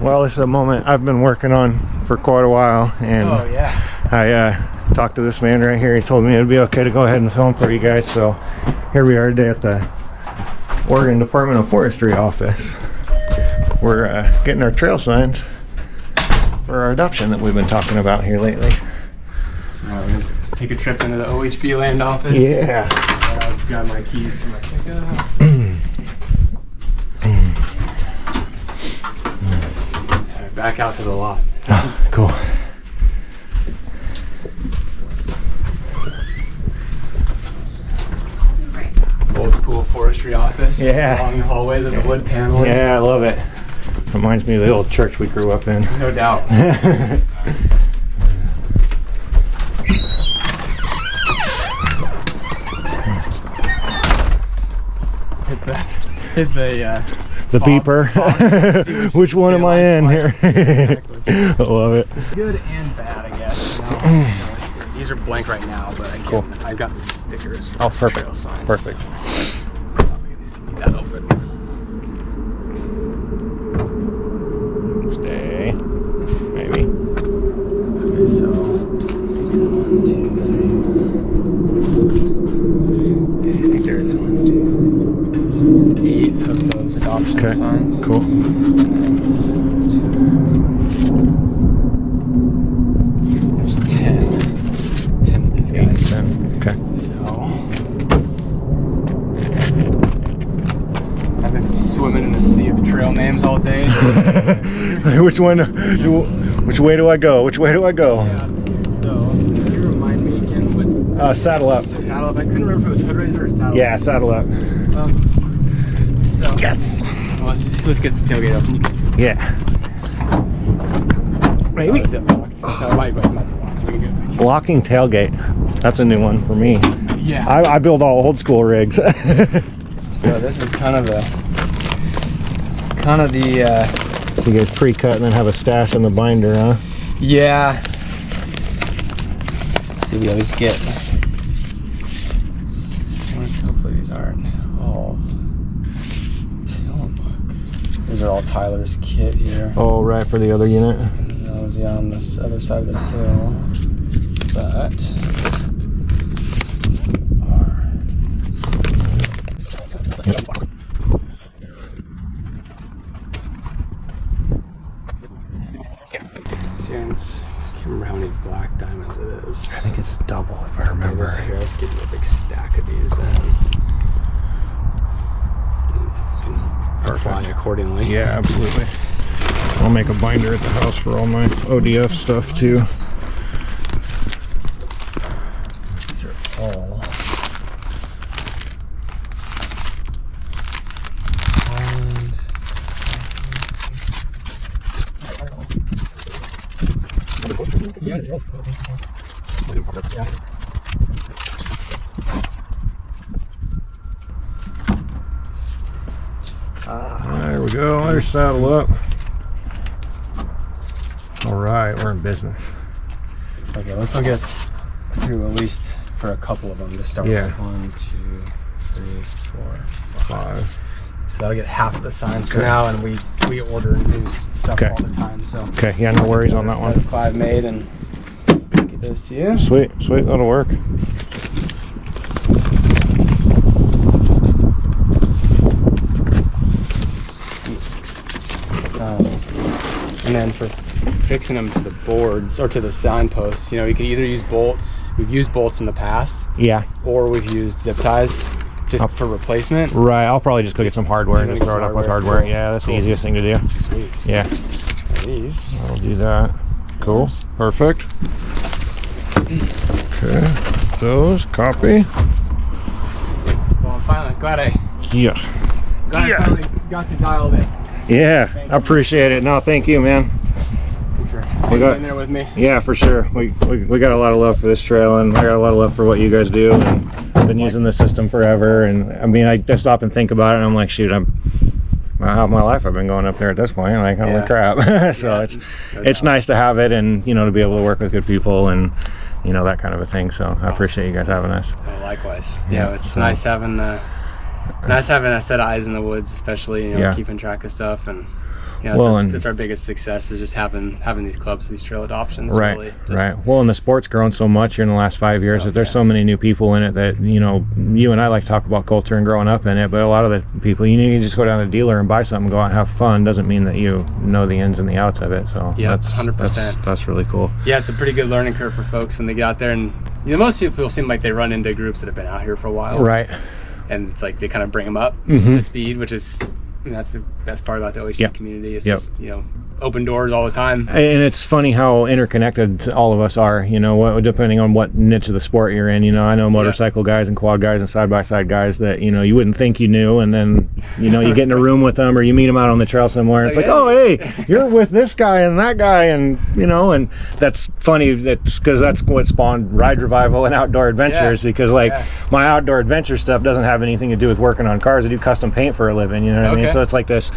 Well, this is a moment I've been working on for quite a while, and I talked to this man right here. He told me it'd be okay to go ahead and film for you guys. So here we are today at the Oregon Department of Forestry office. We're getting our trail signs for our adoption that we've been talking about here lately. We're gonna take a trip into the OHV land office. Yeah. I've got my keys for my pickup. Back out to the lot. Oh, cool. Old school forestry office. Yeah. Along the hallways of the wood paneling. Yeah, I love it. Reminds me of the old church we grew up in. No doubt. Hit the beeper. Which one am I in here? Exactly. I love it. Good and bad, I guess. You know? So, these are blank right now, but again, Cool. I've got the stickers for Oh, the perfect. trail signs. Perfect. So, need that open. Stay. Maybe. Okay, so 1, 2, 3. I think there is 1, 2, 8 of those adoption signs. Cool. There's 10 of these guys. 10. Okay. So I've been swimming in the sea of trail names all day. Which one? Which way do I go? Which way do I go? Yeah, so can you remind me again what? Saddle up. Saddle up. I couldn't remember if it was hood raiser or saddle up. Yeah, saddle up. So Yes. well, let's get this tailgate open. You can see. Yeah. Maybe. Oh, is it locked? No, it might be locked. We can get it. Locking tailgate. That's a new one for me. Yeah. I build all old school rigs. So this is kind of the. So you guys pre-cut and then have a stash in the binder, huh? Yeah. See, we always get. Hopefully these aren't all Tillamook. These are all Tyler's kit here. Oh, right, for the other unit. And those, yeah, on this other side of the hill. But. I can't remember how many black diamonds it is. I think it's a double if I remember. So here, let's give you a big stack of these then. You can apply accordingly. Yeah, absolutely. I'll make a binder at the house for all my ODF stuff too. These are all There we go. There's saddle up. All right, we're in business. Okay, let's look at through at least for a couple of them to start Yeah. with. 1, 2, 3, 4, 5. So that'll get half of the signs for Okay. now, and we order new stuff Okay. all the time. So Okay, yeah, no worries on that one. 5 made and get those to you. Sweet, sweet, that'll work. And then for fixing them to the boards or to the signposts, you know, you can either use bolts. We've used bolts in the past, Yeah, or we've used zip ties just for replacement. right. I'll probably just go get some hardware and just throw it up with hardware. Cool. Yeah, that's Cool. the easiest thing to do. Sweet. Yeah, These. I'll do that. Cool, Yes. perfect. Okay, those, copy. Well, I'm finally glad I Yeah. finally got you dialed in. Yeah, I appreciate it. No, thank you, man. Thanks for We got- in there with me. Yeah, for sure. We got a lot of love for this trail, and I got a lot of love for what you guys do. And I've been using this system forever. And I mean, I just stop and think about it, and I'm like, shoot, half my life I've been going up there at this point. Like, holy crap! So it's nice to have it, and to be able to work with good people, and that kind of a thing. So I appreciate you guys having us. Oh, likewise. Yeah, Yeah, it's so- nice having the nice having a set of eyes in the woods, especially, you know, keeping track of stuff. And you know, that's our biggest success, is just having these clubs, these trail adoptions. Right, really right. Well, and the sport's grown so much here in the last 5 years that there's so many new people in it that, you know, you and I like to talk about culture and growing up in it, but a lot of the people, you just go down to the dealer and buy something, go out and have fun, doesn't mean that you know the ins and the outs of it. So yeah, 100%. That's really cool. Yeah, it's a pretty good learning curve for folks when they get out there, and you know, most people seem like they run into groups that have been out here for a while. Right. And it's like they kind of bring them up to speed, which is, I mean, that's the best part about the OHV community. It's just, you know, open doors all the time. And it's funny how interconnected all of us are, you know, depending on what niche of the sport you're in. You know, I know motorcycle guys and quad guys and side-by-side guys that, you know, you wouldn't think you knew, and then, you know, you get in a room with them or you meet them out on the trail somewhere, and it's like, oh, hey, you're with this guy and that guy, and, you know, and that's funny. That's because that's what spawned Ride Revival and Outdoor Adventures, because, like, my outdoor adventure stuff doesn't have anything to do with working on cars. I do custom paint for a living, you know what I mean? So it's like this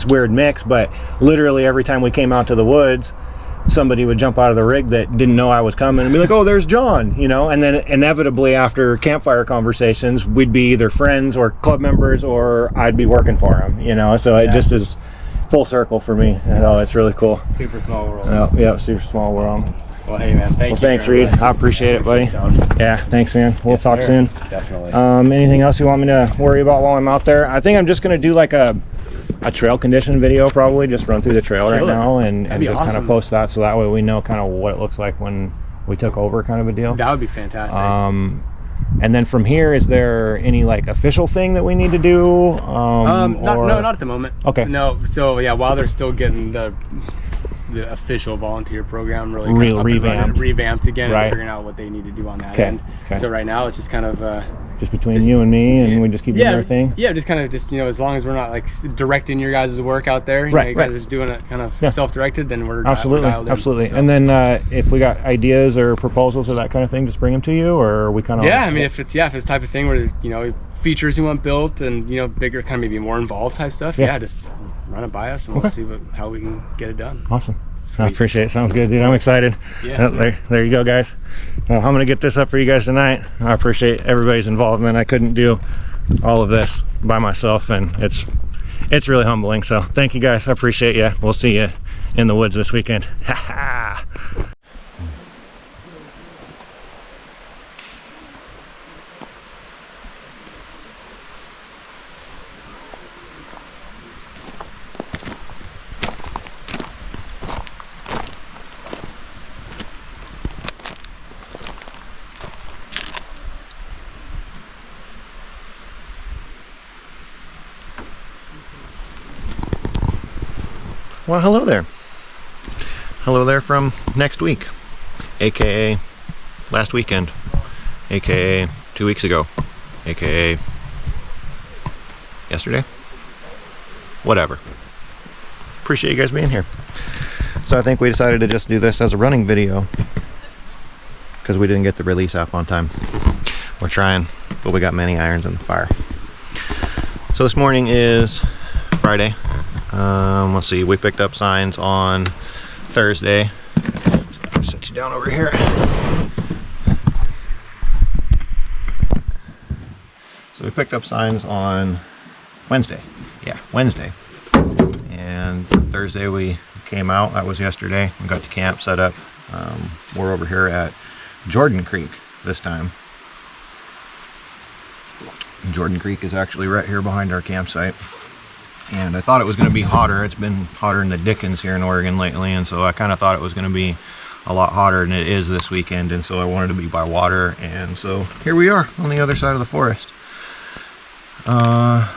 weird mix, but literally every time we came out to the woods, somebody would jump out of the rig that didn't know I was coming and be like, oh, there's John, you know, and then inevitably after campfire conversations, we'd be either friends or club members, or I'd be working for him, you know, so it just is full circle for me. So it's really cool. Super small world. Yeah, super small world. Well, hey, man, thanks, Reed. I appreciate it, buddy. Yeah, thanks, man. We'll talk soon. Definitely. Anything else you want me to worry about while I'm out there? I think I'm just going to do like a trail condition video, probably just run through the trail right now and just kind of post that, so that way we know kind of what it looks like when we took over, kind of a deal. That would be fantastic. And then from here, is there any like official thing that we need to do? Not at the moment. Okay. No. So yeah, while they're still getting the official volunteer program really revamped again, and figuring out what they need to do on that end. So right now it's just kind of just between you and me, and we just keep doing our thing. Yeah, just kind of you know, as long as we're not like directing your guys' work out there, you know, you guys are just doing it kind of self-directed, then we're absolutely. So. And then if we got ideas or proposals or that kind of thing, just bring them to you, or we kind of I mean, if it's the type of thing where, you know, features you want built and, you know, bigger, kind of maybe more involved type stuff, just run it by us and we'll see how we can get it done. Awesome. Sweet. I appreciate it. Sounds good, dude. I'm excited. There you go, guys. Well, I'm gonna get this up for you guys tonight. I appreciate everybody's involvement. I couldn't do all of this by myself, and it's really humbling. So thank you, guys. I appreciate you. We'll see you in the woods this weekend. Well, hello there. Hello there from next week, aka last weekend, aka 2 weeks ago, aka yesterday, whatever. Appreciate you guys being here. So I think we decided to just do this as a running video because we didn't get the release off on time. We're trying, but we got many irons in the fire. So this morning is Friday. Let's see, we picked up signs on Thursday. Set you down over here. So we picked up signs on Wednesday. Yeah, Wednesday. And Thursday we came out, that was yesterday. We got to camp set up. We're over here at Jordan Creek this time. Jordan Creek is actually right here behind our campsite. And I thought it was going to be hotter. It's been hotter than the dickens here in Oregon lately, and so I kind of thought it was going to be a lot hotter than it is this weekend, and so I wanted to be by water, and so here we are on the other side of the forest. I'm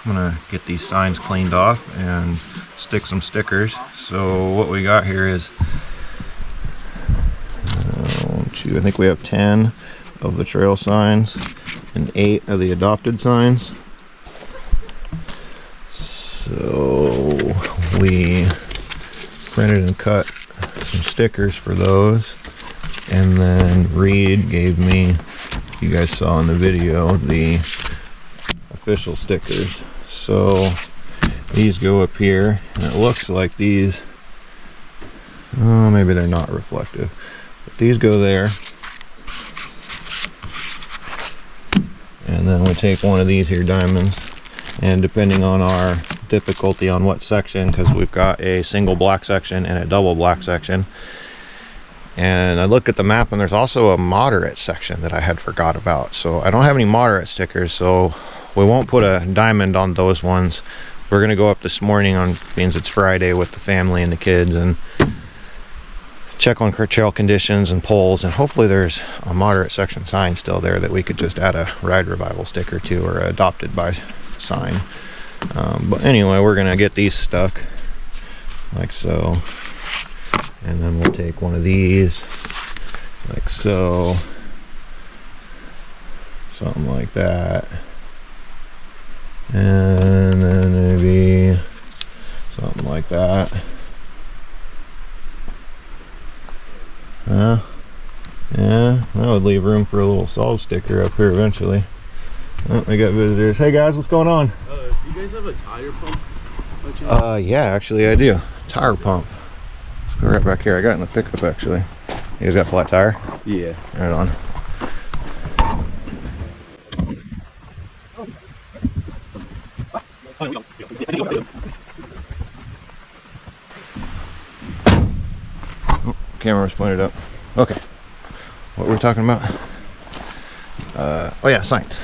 gonna get these signs cleaned off and stick some stickers. So what we got here is I think we have 10 of the trail signs and 8 of the adopted signs. So we printed and cut some stickers for those, and then Reed gave me, you guys saw in the video, the official stickers. So these go up here, and it looks like these, maybe they're not reflective, but these go there. And then we take one of these here diamonds, and depending on our difficulty on what section, because we've got a single black section and a double black section, and I look at the map and there's also a moderate section that I had forgot about. So I don't have any moderate stickers, so we won't put a diamond on those ones. We're gonna go up this morning, on means it's Friday, with the family and the kids, and check on trail conditions and poles, and hopefully there's a moderate section sign still there that we could just add a Ride Revival sticker to, or adopted by sign. But anyway, we're gonna get these stuck like so, and then we'll take one of these like so, something like that, and then maybe something like that. Yeah, that would leave room for a little solid sticker up here eventually. Oh, we got visitors. Hey guys, what's going on? Do you guys have a tire pump? Yeah, actually I do. Tire pump. Let's go right back here. I got it in the pickup actually. You guys got a flat tire? Yeah. Right on. Oh, camera was pointed up. Okay. What were we talking about? Oh yeah, signs.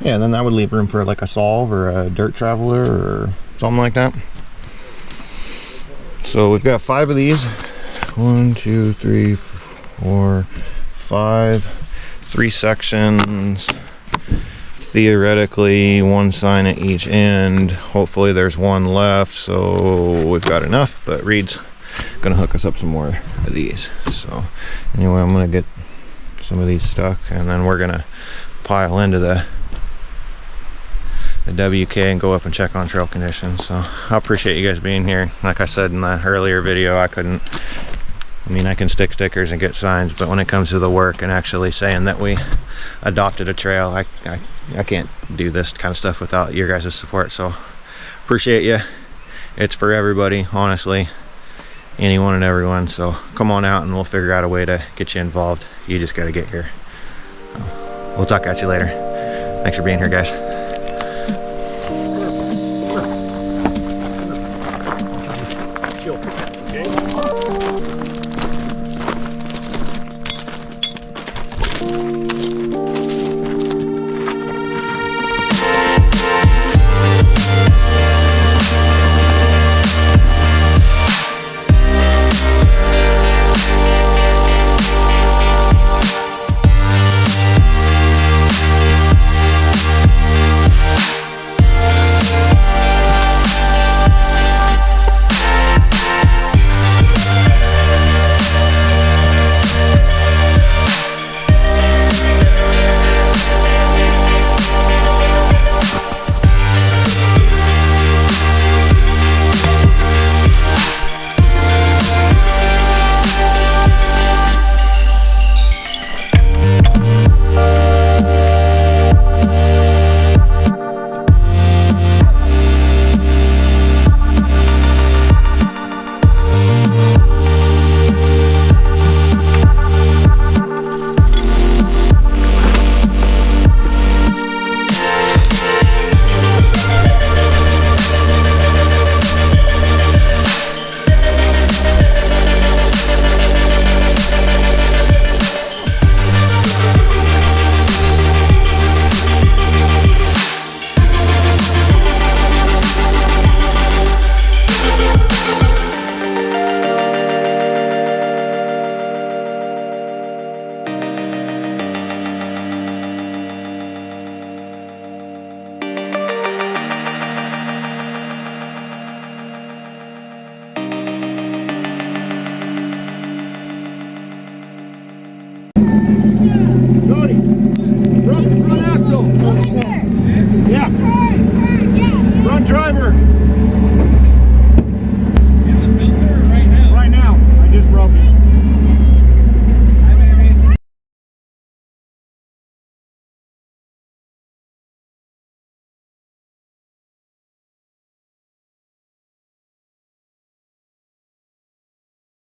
Yeah, then that would leave room for like a Solve or a Dirt Traveler or something like that. So we've got 5 of these. 1, 2, 3, 4, 5. 3 sections. Theoretically, 1 sign at each end. Hopefully there's 1 left, so we've got enough. But Reed's gonna hook us up some more of these. So anyway, I'm gonna get some of these stuck, and then we're gonna pile into the WK and go up and check on trail conditions. So I appreciate you guys being here. Like I said in the earlier video, I can stick stickers and get signs, but when it comes to the work and actually saying that we adopted a trail, I can't do this kind of stuff without your guys' support. So appreciate you. It's for everybody, honestly, anyone and everyone. So come on out and we'll figure out a way to get you involved. You just got to get here. We'll talk at you later. Thanks for being here, guys.